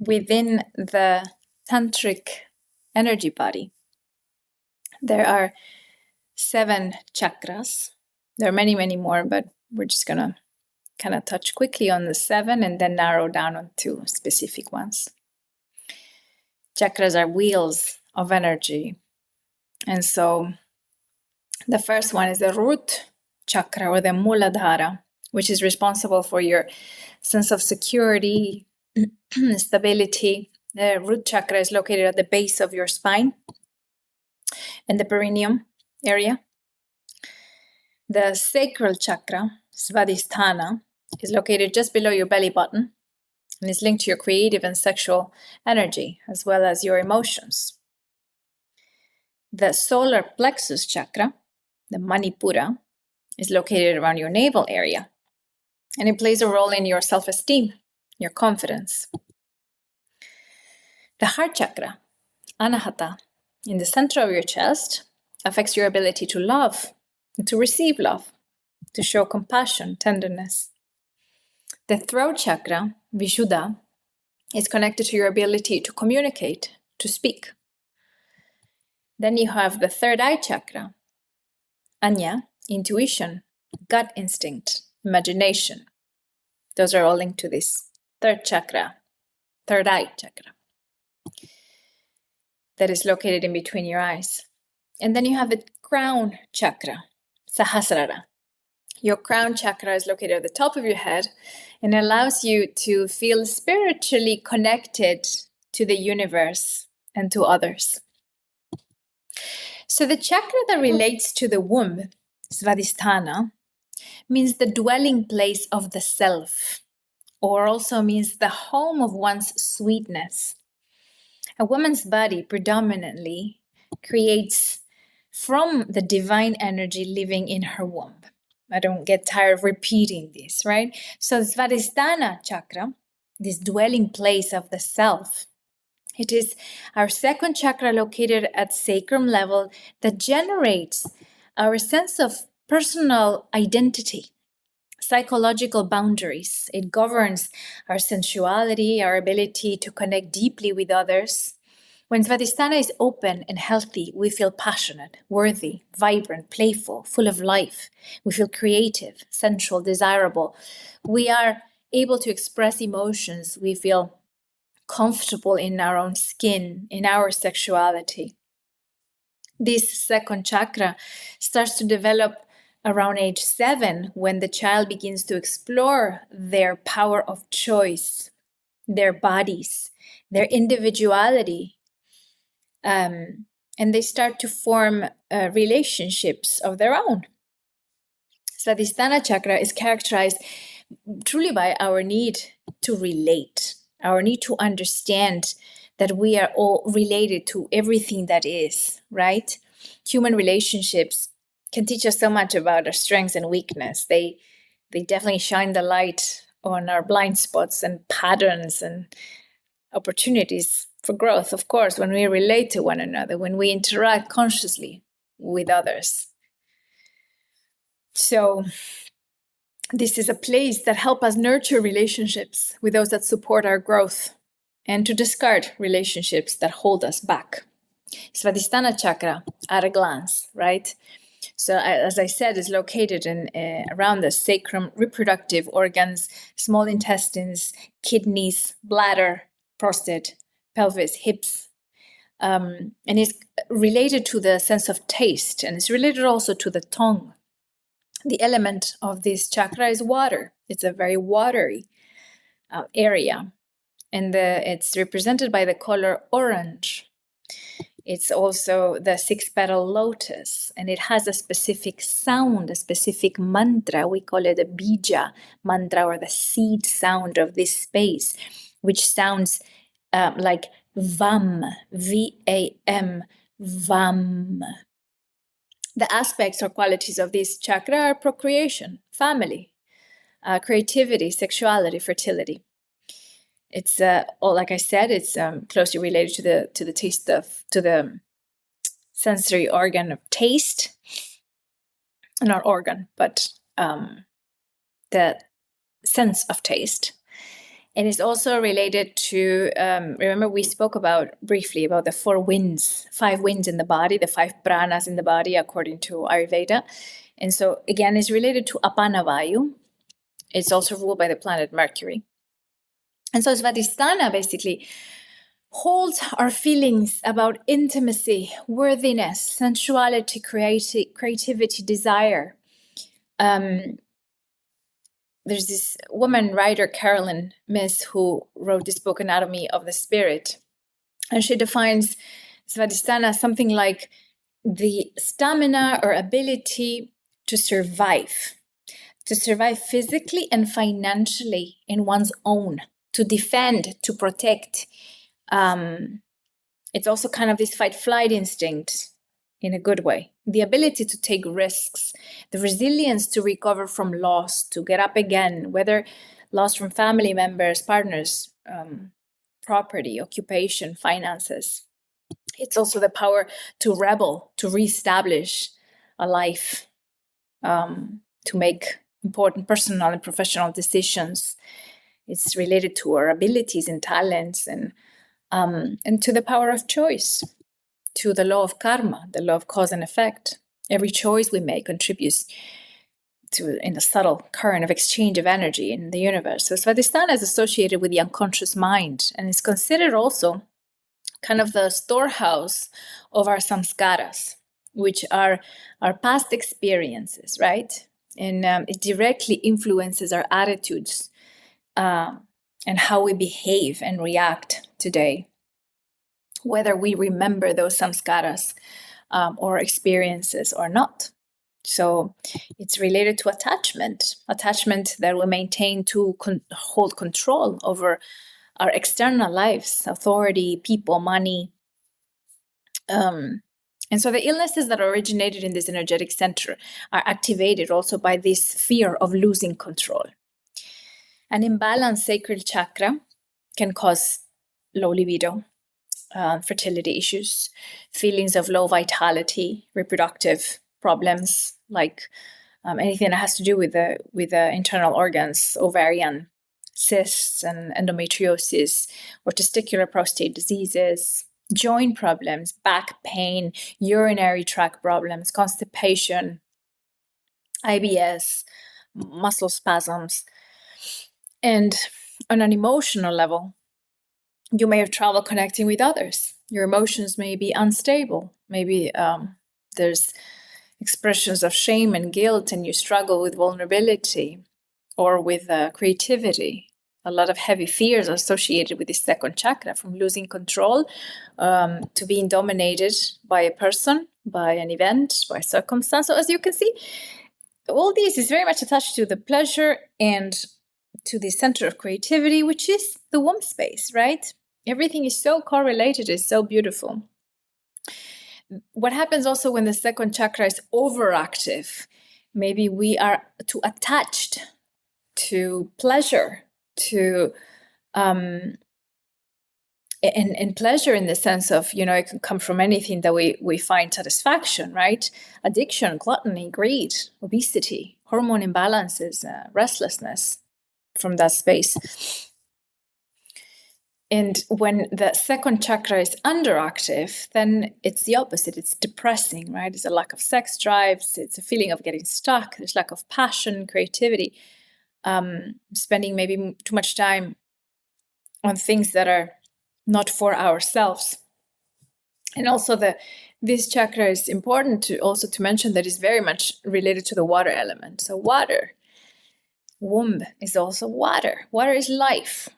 within the tantric energy body, there are 7 chakras. There are many, many more, but we're just going to kind of touch quickly on the 7 and then narrow down on 2 specific ones. Chakras are wheels of energy. And so the first one is the root chakra, or the Muladhara, which is responsible for your sense of security, stability. The root chakra is located at the base of your spine and the perineum area. The sacral chakra, Svadhisthana, is located just below your belly button and is linked to your creative and sexual energy, as well as your emotions. The solar plexus chakra, the Manipura, is located around your navel area, and it plays a role in your self-esteem, your confidence. The heart chakra, Anahata, in the center of your chest, affects your ability to love and to receive love, to show compassion, tenderness. The throat chakra, Vishuddha, is connected to your ability to communicate, to speak. Then you have the third eye chakra, Anya, intuition, gut instinct, imagination. Those are all linked to this third chakra, third eye chakra, that is located in between your eyes. And then you have the crown chakra, Sahasrara. Your crown chakra is located at the top of your head and allows you to feel spiritually connected to the universe and to others. So the chakra that relates to the womb, Svadhisthana, means the dwelling place of the self, or also means the home of one's sweetness. A woman's body predominantly creates from the divine energy living in her womb. I don't get tired of repeating this, right? So Svadhisthana chakra, this dwelling place of the self, it is our second chakra located at sacrum level that generates our sense of personal identity, psychological boundaries. It governs our sensuality, our ability to connect deeply with others. When Svadhisthana is open and healthy, we feel passionate, worthy, vibrant, playful, full of life. We feel creative, sensual, desirable. We are able to express emotions. We feel comfortable in our own skin, in our sexuality. This second chakra starts to develop around age 7, when the child begins to explore their power of choice, their bodies, their individuality, and they start to form relationships of their own. Svadhisthana chakra is characterized truly by our need to relate, our need to understand that we are all related to everything that is, right? Human relationships can teach us so much about our strengths and weakness. They definitely shine the light on our blind spots and patterns and opportunities for growth, of course, when we relate to one another, when we interact consciously with others. So this is a place that helps us nurture relationships with those that support our growth and to discard relationships that hold us back. Svadhisthana chakra at a glance, right? So as I said, is located in around the sacrum, reproductive organs, small intestines, kidneys, bladder, prostate, pelvis, hips, and is related to the sense of taste, and it's related also to the tongue. The element of this chakra is water. It's a very watery area, and it's represented by the color orange. It's also the 6-petal lotus, and it has a specific sound, a specific mantra. We call it a bija mantra, or the seed sound of this space, which sounds like vam, V-A-M, vam. The aspects or qualities of this chakra are procreation, family, creativity, sexuality, fertility. It's like I said, it's closely related to the sensory organ of taste. Not organ, but the sense of taste. And it's also related to, remember we spoke briefly about the 4 winds, 5 winds in the body, the 5 pranas in the body, according to Ayurveda. And so again, it's related to Apana Vayu. It's also ruled by the planet Mercury. And so Svadhisthana basically holds our feelings about intimacy, worthiness, sensuality, creativity, desire. There's this woman writer, Carolyn Myss, who wrote this book, Anatomy of the Spirit. And she defines Svadhisthana as something like the stamina or ability to survive physically and financially in one's own, to defend, to protect. It's also kind of this fight-flight instinct in a good way. The ability to take risks, the resilience to recover from loss, to get up again, whether loss from family members, partners, property, occupation, finances. It's also the power to rebel, to reestablish a life, to make important personal and professional decisions. It's related to our abilities and talents, and to the power of choice, to the law of karma, the law of cause and effect. Every choice we make contributes in the subtle current of exchange of energy in the universe. So Svadhisthana is associated with the unconscious mind, and is considered also kind of the storehouse of our samskaras, which are our past experiences, right? And it directly influences our attitudes and how we behave and react today, whether we remember those samskaras or experiences or not. So it's related to attachment that we maintain to hold control over our external lives, authority, people, money. And so the illnesses that originated in this energetic center are activated also by this fear of losing control. An imbalanced sacral chakra can cause low libido, fertility issues, feelings of low vitality, reproductive problems, like anything that has to do with the internal organs, ovarian cysts and endometriosis, or testicular prostate diseases, joint problems, back pain, urinary tract problems, constipation, IBS, muscle spasms. And on an emotional level, you may have trouble connecting with others. Your emotions may be unstable. Maybe there's expressions of shame and guilt, and you struggle with vulnerability or with creativity. A lot of heavy fears are associated with this second chakra, from losing control to being dominated by a person, by an event, by circumstance. So as you can see, all this is very much attached to the pleasure and to the center of creativity, which is the womb space, right? Everything is so correlated, it's so beautiful. What happens also when the second chakra is overactive? Maybe we are too attached to pleasure, to and pleasure in the sense of, it can come from anything that we find satisfaction, right? Addiction, gluttony, greed, obesity, hormone imbalances, restlessness from that space. And when the second chakra is underactive, then it's the opposite. It's depressing, right? It's a lack of sex drives. It's a feeling of getting stuck. There's lack of passion, creativity, spending maybe too much time on things that are not for ourselves. And also this chakra is important to mention that is very much related to the water element. So water, womb is also water. Water is life.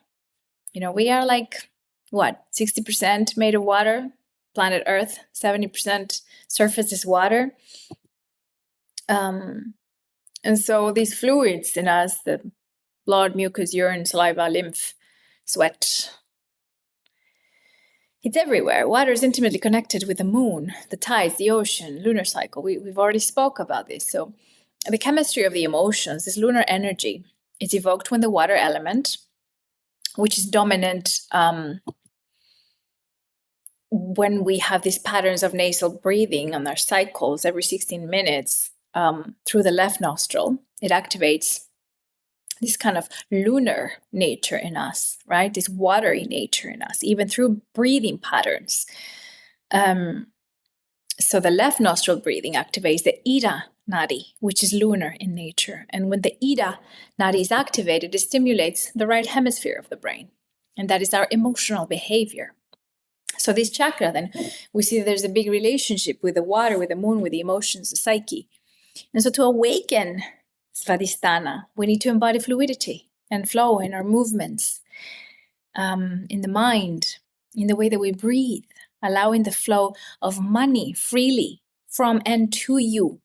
We are like, 60% made of water, planet Earth, 70% surface is water. And so these fluids in us, the blood, mucus, urine, saliva, lymph, sweat, it's everywhere. Water is intimately connected with the moon, the tides, the ocean, lunar cycle. We've already spoke about this. So the chemistry of the emotions, this lunar energy, is evoked when the water element, which is dominant when we have these patterns of nasal breathing on our cycles every 16 minutes through the left nostril. It activates this kind of lunar nature in us, right? This watery nature in us, even through breathing patterns. So the left nostril breathing activates the Ida nadi, which is lunar in nature. And when the Ida nadi is activated, it stimulates the right hemisphere of the brain. And that is our emotional behavior. So this chakra, then, we see that there's a big relationship with the water, with the moon, with the emotions, the psyche. And so to awaken Svadhisthana, we need to embody fluidity and flow in our movements, in the mind, in the way that we breathe, allowing the flow of money freely from and to you.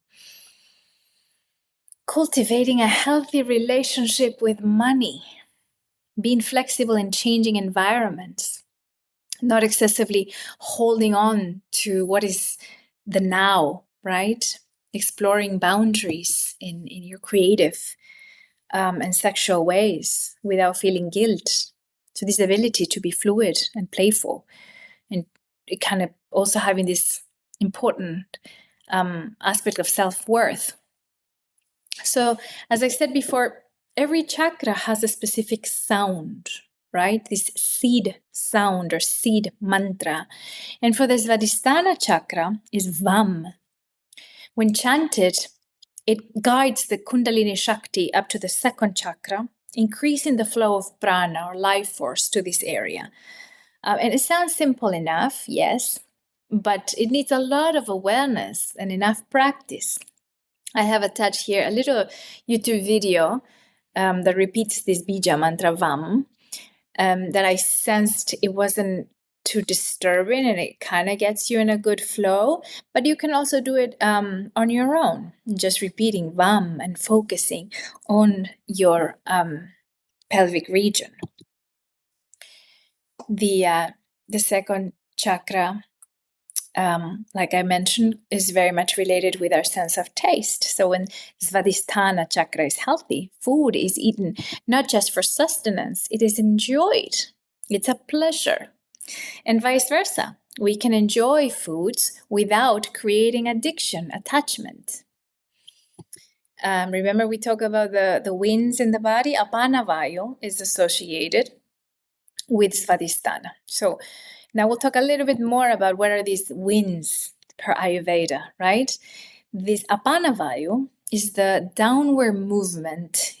Cultivating a healthy relationship with money, being flexible in changing environments, not excessively holding on to what is the now, right? Exploring boundaries in your creative and sexual ways without feeling guilt. So this ability to be fluid and playful, and it kind of also having this important aspect of self-worth. So as I said before, every chakra has a specific sound, right? This seed sound or seed mantra. And for the Svadhisthana chakra is Vam. When chanted, it guides the Kundalini Shakti up to the second chakra, increasing the flow of prana or life force to this area. And it sounds simple enough, yes, but it needs a lot of awareness and enough practice. I have attached here a little YouTube video that repeats this bija mantra Vam, that I sensed it wasn't too disturbing and it kind of gets you in a good flow. But you can also do it on your own, just repeating Vam and focusing on your pelvic region. The second chakra, like I mentioned, is very much related with our sense of taste. So when Svadhisthana chakra is healthy, food is eaten not just for sustenance, it is enjoyed. It's a pleasure. And vice versa. We can enjoy foods without creating addiction, attachment. Remember we talk about the winds in the body? Apanavayu is associated with Svadhisthana. So now we'll talk a little bit more about what are these winds per Ayurveda, right? This Apanavayu is the downward movement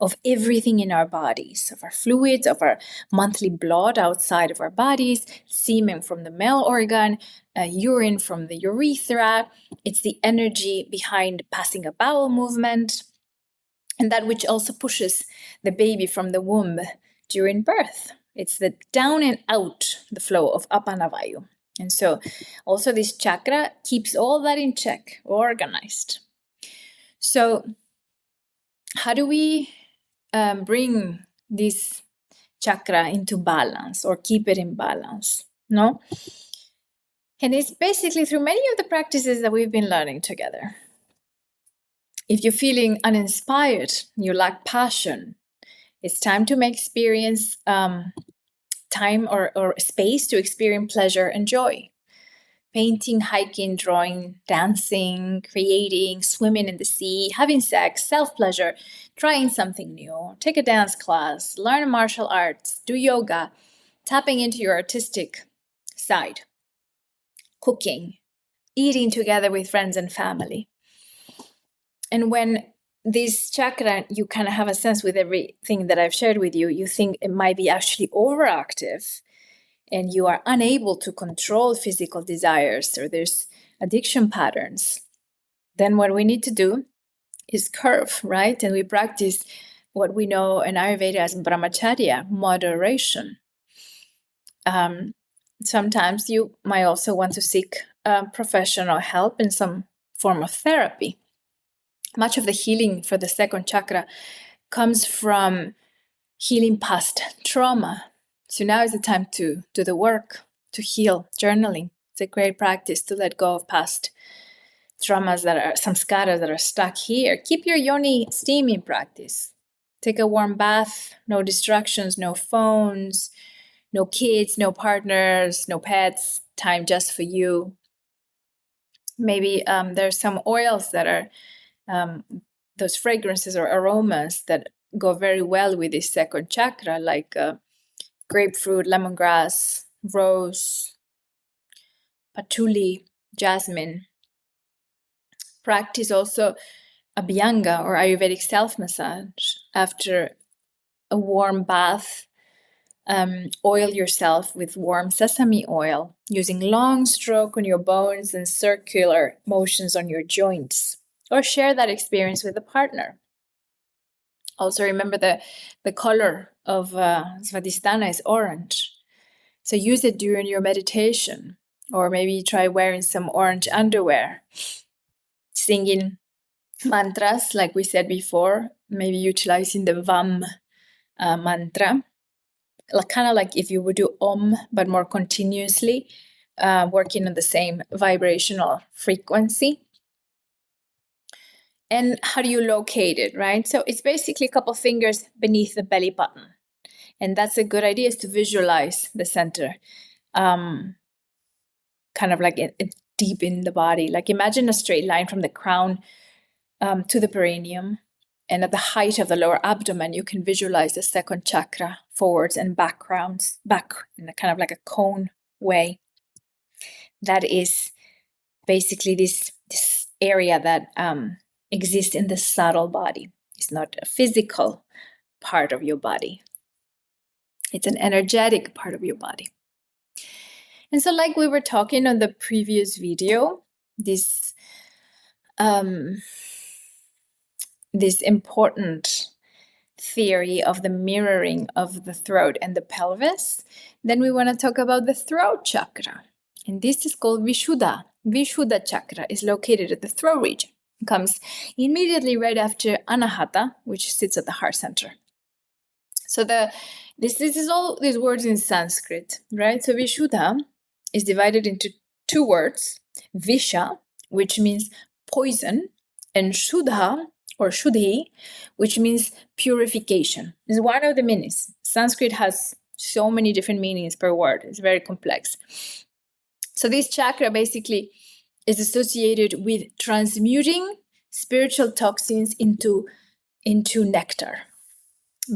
of everything in our bodies, of our fluids, of our monthly blood outside of our bodies, semen from the male organ, urine from the urethra. It's the energy behind passing a bowel movement, and that which also pushes the baby from the womb during birth. It's the down and out, the flow of Apanavayu. And so also this chakra keeps all that in check, organized. So how do we bring this chakra into balance or keep it in balance? No? And it's basically through many of the practices that we've been learning together. If you're feeling uninspired, you lack passion, it's time to make experience time or space to experience pleasure and joy. Painting, hiking, drawing, dancing, creating, swimming in the sea, having sex, self-pleasure, trying something new, take a dance class, learn martial arts, do yoga, tapping into your artistic side, cooking, eating together with friends and family. And when this chakra, you kind of have a sense with everything that I've shared with you, you think it might be actually overactive and you are unable to control physical desires or there's addiction patterns, then what we need to do is curve, right? And we practice what we know in Ayurveda as brahmacharya, moderation. Sometimes you might also want to seek professional help in some form of therapy. Much of the healing for the second chakra comes from healing past trauma. So now is the time to do the work, to heal, journaling. It's a great practice to let go of past traumas that are samskaras that are stuck here. Keep your yoni steaming practice. Take a warm bath, no distractions, no phones, no kids, no partners, no pets, time just for you. Maybe there's some oils that are those fragrances or aromas that go very well with this second chakra, like grapefruit, lemongrass, rose, patchouli, jasmine. Practice also Abhyanga or Ayurvedic self-massage after a warm bath. Oil yourself with warm sesame oil, using long stroke on your bones and circular motions on your joints. Or share that experience with a partner. Also remember the color of Svadhisthana is orange. So use it during your meditation. Or maybe try wearing some orange underwear. Singing mantras, like we said before, maybe utilizing the VAM mantra. Kind of like if you would do Om, but more continuously, working on the same vibrational frequency. And how do you locate it, right? So it's basically a couple fingers beneath the belly button. And that's a good idea, is to visualize the center, kind of like deep in the body. Like imagine a straight line from the crown to the perineum. And at the height of the lower abdomen, you can visualize the second chakra forwards and back in a kind of like a cone way. That is basically this area that exists in the subtle body. It's not a physical part of your body. It's an energetic part of your body. And so like we were talking on the previous video, this important theory of the mirroring of the throat and the pelvis, then we want to talk about the throat chakra. And this is called Vishuddha. Vishuddha chakra is located at the throat region. It comes immediately right after Anahata, which sits at the heart center. So this is all these words in Sanskrit, right? So Vishuddha is divided into two words, Visha, which means poison, and Shuddha or Shuddhi, which means purification. It's one of the meanings. Sanskrit has so many different meanings per word. It's very complex. So this chakra basically is associated with transmuting spiritual toxins into nectar,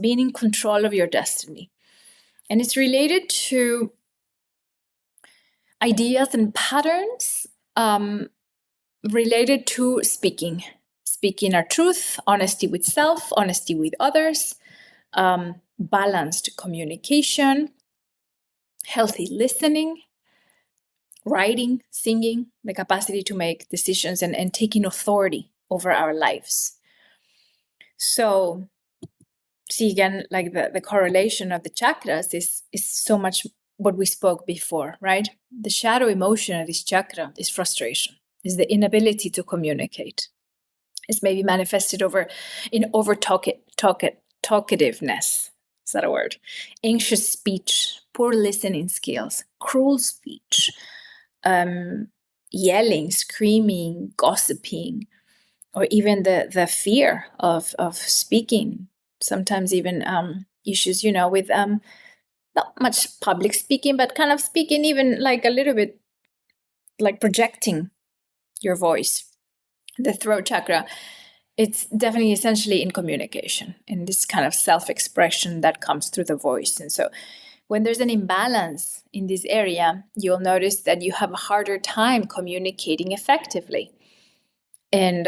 being in control of your destiny. And it's related to ideas and patterns related to speaking our truth, honesty with self, honesty with others, balanced communication, healthy listening, writing, singing, the capacity to make decisions and taking authority over our lives. So see again, like the correlation of the chakras is so much what we spoke before, right? The shadow emotion of this chakra is frustration, is the inability to communicate. It's maybe manifested in over talkativeness. Is that a word? Anxious speech, poor listening skills, cruel speech, yelling, screaming, gossiping, or even the fear of speaking. Sometimes even issues, with not much public speaking, but kind of speaking even like a little bit like projecting your voice. The throat chakra, it's definitely essentially in communication, in this kind of self-expression that comes through the voice. And so when there's an imbalance in this area, you'll notice that you have a harder time communicating effectively. And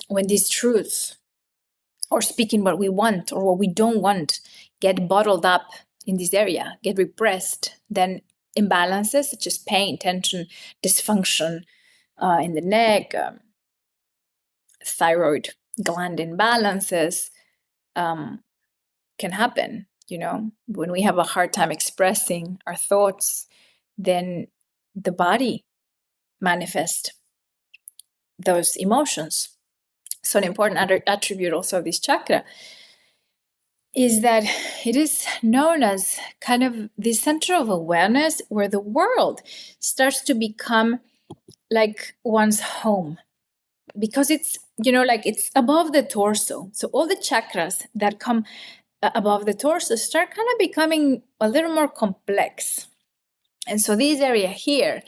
when these truths, or speaking what we want or what we don't want, get bottled up in this area, get repressed, then imbalances such as pain, tension, dysfunction in the neck, thyroid gland imbalances can happen. When we have a hard time expressing our thoughts, then the body manifests those emotions. So an important attribute also of this chakra is that it is known as kind of the center of awareness where the world starts to become like one's home, because it's, it's above the torso. So all the chakras that come above the torso start kind of becoming a little more complex. And so this area here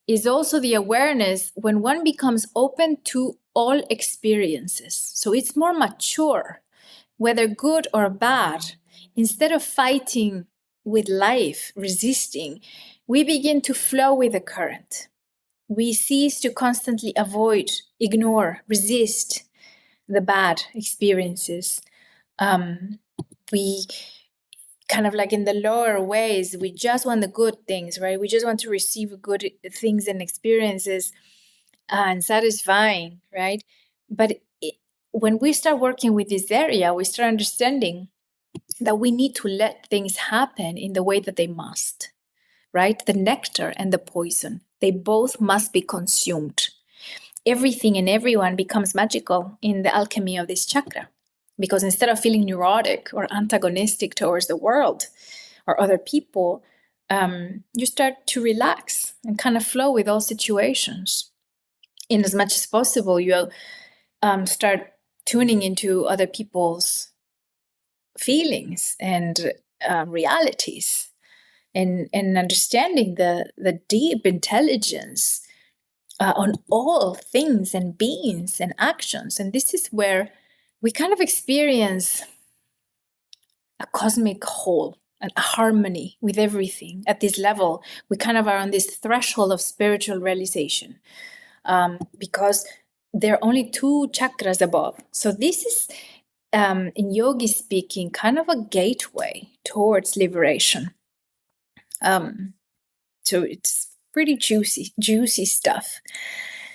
is also the awareness when one becomes open to all experiences. So it's more mature whether good or bad, instead of fighting with life, resisting, we begin to flow with the current. We cease to constantly avoid, ignore, resist the bad experiences. We kind of like in the lower ways, we just want the good things, right? We just want to receive good things and experiences and satisfying, right? But when we start working with this area, we start understanding that we need to let things happen in the way that they must, right? The nectar and the poison, they both must be consumed. Everything and everyone becomes magical in the alchemy of this chakra. Because instead of feeling neurotic or antagonistic towards the world or other people, you start to relax and kind of flow with all situations. In as much as possible, you'll start tuning into other people's feelings and realities, and understanding the deep intelligence on all things and beings and actions. And this is where we kind of experience a cosmic whole, a harmony with everything. At this level, we kind of are on this threshold of spiritual realization, because there are only two chakras above. So this is, in yogi speaking, kind of a gateway towards liberation. So it's pretty juicy stuff.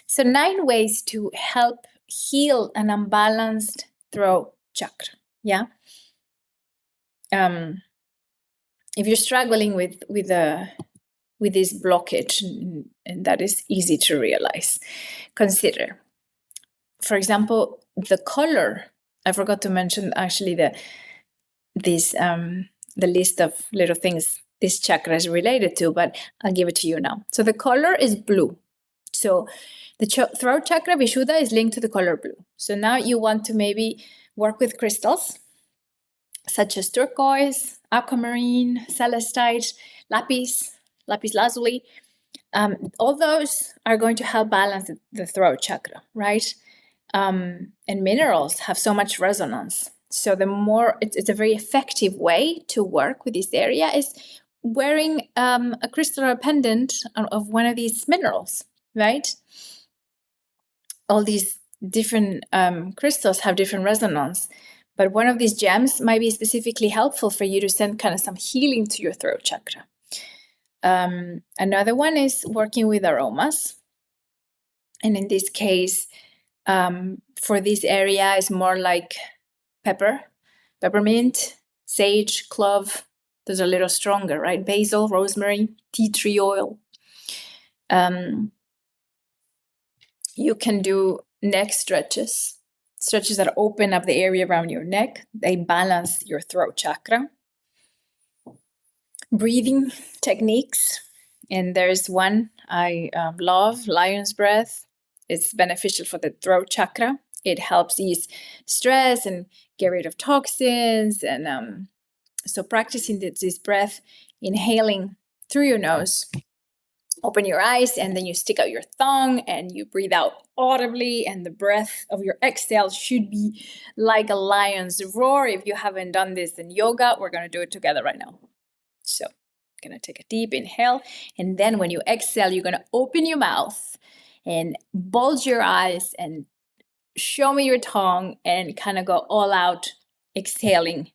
So 9 ways to help heal an unbalanced throat chakra. Yeah. If you're struggling with this blockage, and that is easy to realize, consider, for example, the color. I forgot to mention actually the list of little things this chakra is related to, but I'll give it to you now. So the color is blue. So the throat chakra, Vishuddha, is linked to the color blue. So now you want to maybe work with crystals such as turquoise, aquamarine, celestite, lapis lazuli. All those are going to help balance the throat chakra, right? And minerals have so much resonance. So the more, it's a very effective way to work with this area is wearing a crystal or a pendant of one of these minerals, right? All these different crystals have different resonance, but one of these gems might be specifically helpful for you to send kind of some healing to your throat chakra. Another one is working with aromas. And in this case, for this area, is more like peppermint, sage, clove. Those are a little stronger, right? Basil, rosemary, tea tree oil. You can do neck stretches that open up the area around your neck. They balance your throat chakra. Breathing techniques. And there's one I love, lion's breath. It's beneficial for the throat chakra. It helps ease stress and get rid of toxins. And so practicing this breath, inhaling through your nose, open your eyes, and then you stick out your tongue and you breathe out audibly, and the breath of your exhale should be like a lion's roar. If you haven't done this in yoga, we're going to do it together right now. So I'm going to take a deep inhale, and then when you exhale, you're going to open your mouth and bulge your eyes and show me your tongue and kind of go all out, exhaling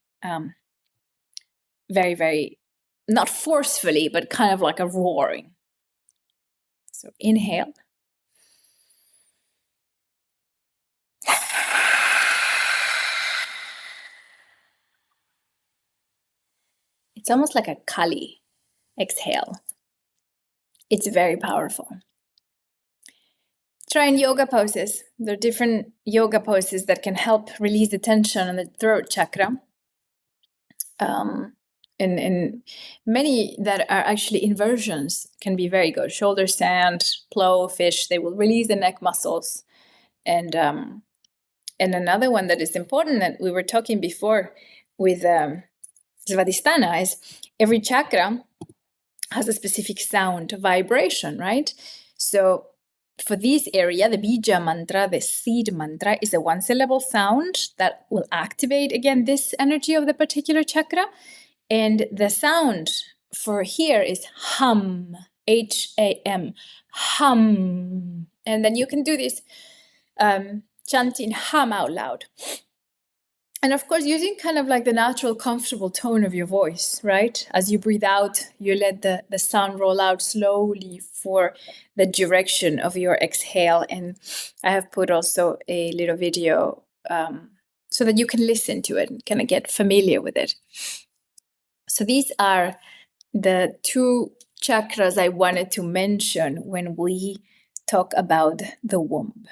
very, very, not forcefully, but kind of like a roaring. So inhale. It's almost like a Kali exhale. It's very powerful. Try in yoga poses. There are different yoga poses that can help release the tension on the throat chakra. And many that are actually inversions can be very good. Shoulder stand, plow, fish, they will release the neck muscles. And another one that is important that we were talking before with Svadhisthana is every chakra has a specific sound, vibration, right? So for this area, the bija mantra, the seed mantra, is a one-syllable sound that will activate, again, this energy of the particular chakra. And the sound for here is hum, H-A-M, hum. And then you can do this chanting hum out loud. And of course, using kind of like the natural, comfortable tone of your voice, right? As you breathe out, you let the sound roll out slowly for the direction of your exhale. And I have put also a little video so that you can listen to it and kind of get familiar with it. So these are the two chakras I wanted to mention when we talk about the womb.